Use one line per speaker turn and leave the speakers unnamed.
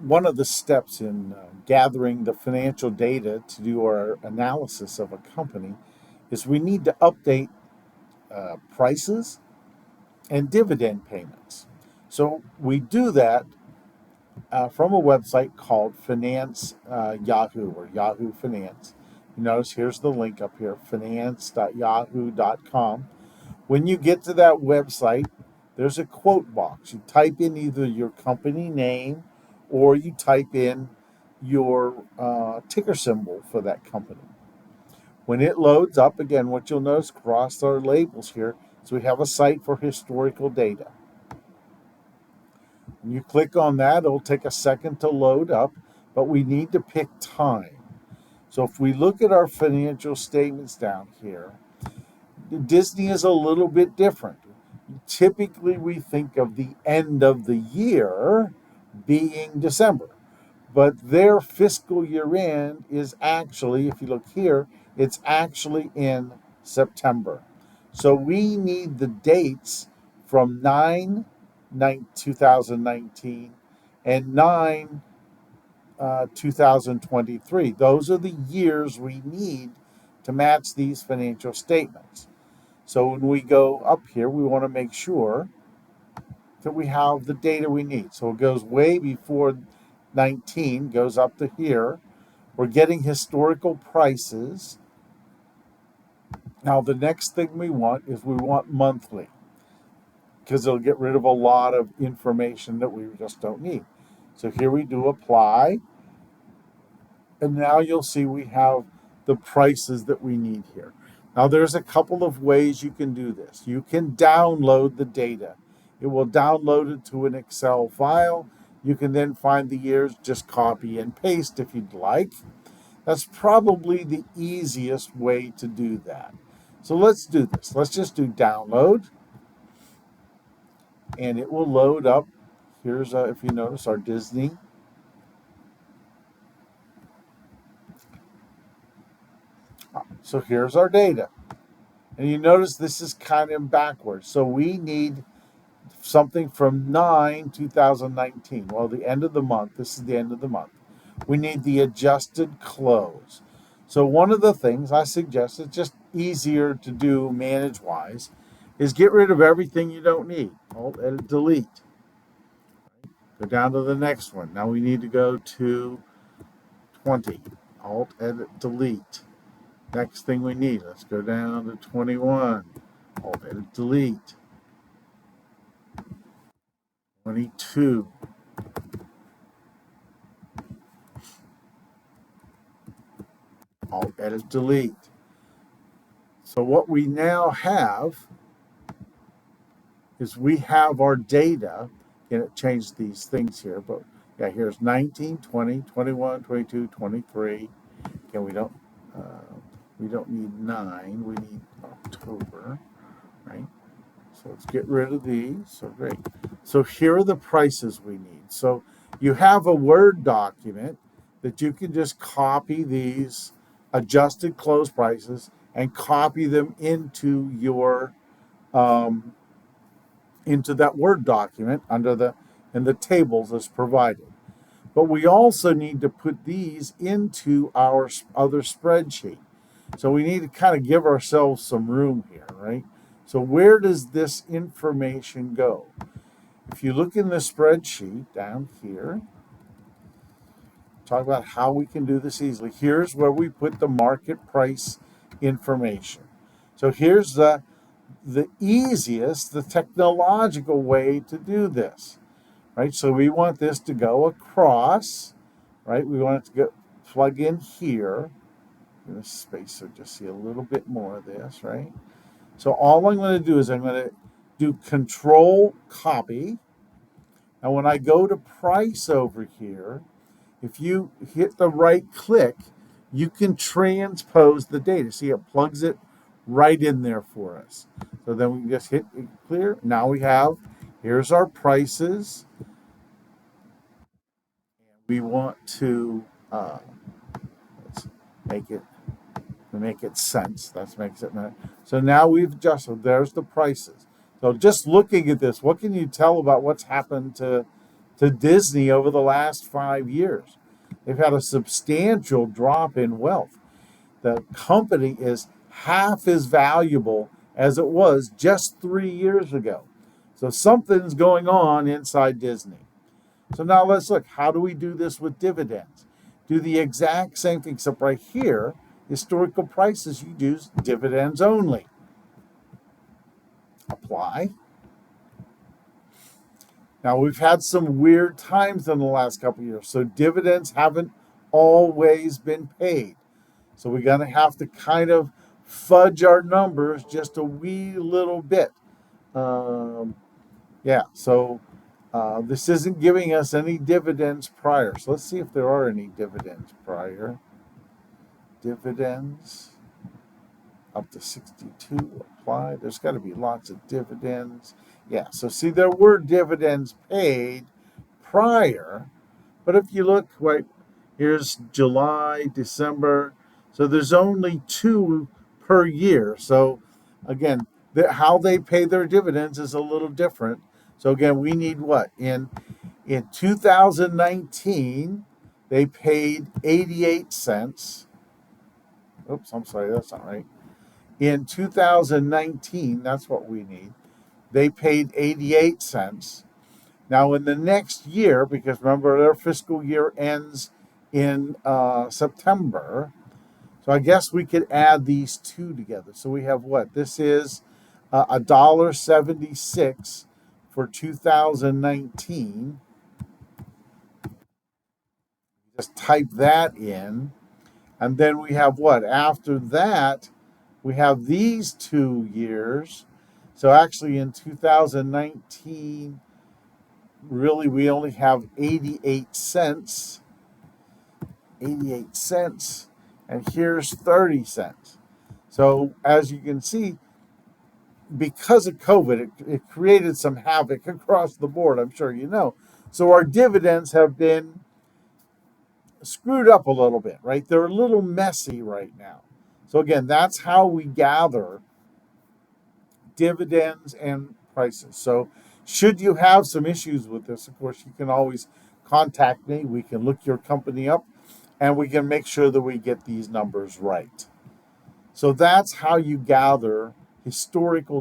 One of the steps in gathering the financial data to do our analysis of a company is we need to update prices and dividend payments. So we do that from a website called Finance Yahoo or Yahoo Finance. You notice here's the link up here, finance.yahoo.com. When you get to that website, there's a quote box. You type in either your company name or you type in your ticker symbol for that company. When it loads up, again, what you'll notice across our labels here is we have a site for historical data. When you click on that, it'll take a second to load up, but we need to pick time. So if we look at our financial statements down here, Disney is a little bit different. Typically, we think of the end of the year being December, but their fiscal year end is actually, if you look here, it's actually in September. So we need the dates from 2019 and 2023. Those are the years we need to match these financial statements. So when we go up here, we want to make sure that we have the data we need. So it goes way before 19, goes up to here. We're getting historical prices. Now the next thing we want is we want monthly, because it'll get rid of a lot of information that we just don't need. So here we do apply, and now you'll see we have the prices that we need here. Now there's a couple of ways you can do this. You can download the data. It will download it to an Excel file. You can then find the years, just copy and paste if you'd like. That's probably the easiest way to do that. So let's do this. Let's just do download, and it will load up. Here's, if you notice, our Disney. So here's our data. And you notice this is kind of backwards. So we need something from 2019. Well, the end of the month. This is the end of the month. We need the adjusted close. So one of the things I suggest, it's just easier to do manage-wise, is get rid of everything you don't need. Alt, edit, delete. Go down to the next one. Now we need to go to 20. Alt, edit, delete. Next thing we need, let's go down to 21. Alt, edit, delete. 22. Alt, edit, delete. So what we now have is we have our data, and it changed these things here, but yeah, here's 19, 20, 21, 22, 23. Okay, we don't need 9, we need October, right? So let's get rid of these. So great. So here are the prices we need. So you have a Word document that you can just copy these adjusted close prices and copy them into your into that Word document under the tables as provided. But we also need to put these into our other spreadsheet. So we need to kind of give ourselves some room here, right? So where does this information go? If you look in the spreadsheet down here, talk about how we can do this easily. Here's where we put the market price information. So here's the easiest, the technological way to do this, right? So we want this to go across, right? We want it to go plug in here. In this space, so just see a little bit more of this, right? So all I'm going to do is I'm going to do Control Copy. And when I go to price over here, if you hit the right click, you can transpose the data. See, it plugs it right in there for us. So then we can just hit clear. Now we have, here's our prices. We want to let's make it sense. That makes it. So now we've adjusted. There's the prices. So just looking at this, what can you tell about what's happened to to Disney over the last 5 years. They've had a substantial drop in wealth. The company is half as valuable as it was just 3 years ago. So something's going on inside Disney. So now let's look. How do we do this with dividends? Do the exact same thing, except right here, historical prices, you use dividends only. Apply. Now, we've had some weird times in the last couple of years, so dividends haven't always been paid. So we're going to have to kind of fudge our numbers just a wee little bit. So this isn't giving us any dividends prior. So let's see if there are any dividends prior. Dividends up to 62, apply. There's got to be lots of dividends. Yeah, so see, there were dividends paid prior, but if you look, right, here's July, December, so there's only 2 per year. So again, how they pay their dividends is a little different. So again, we need what? In 2019, they paid 88 cents. Oops, I'm sorry, that's not right. In 2019, that's what we need. They paid 88 cents. Now, in the next year, because remember their fiscal year ends in September, so I guess we could add these two together. So we have what? This is $1.76 for 2019. Just type that in. And then we have what? After that, we have these 2 years. So actually in 2019, really we only have 88 cents. 88 cents. And here's 30 cents. So as you can see, because of COVID, it created some havoc across the board, I'm sure you know. So our dividends have been screwed up a little bit, right? They're a little messy right now. So again, that's how we gather dividends and prices. So should you have some issues with this, of course, you can always contact me. We can look your company up and we can make sure that we get these numbers right. So that's how you gather historical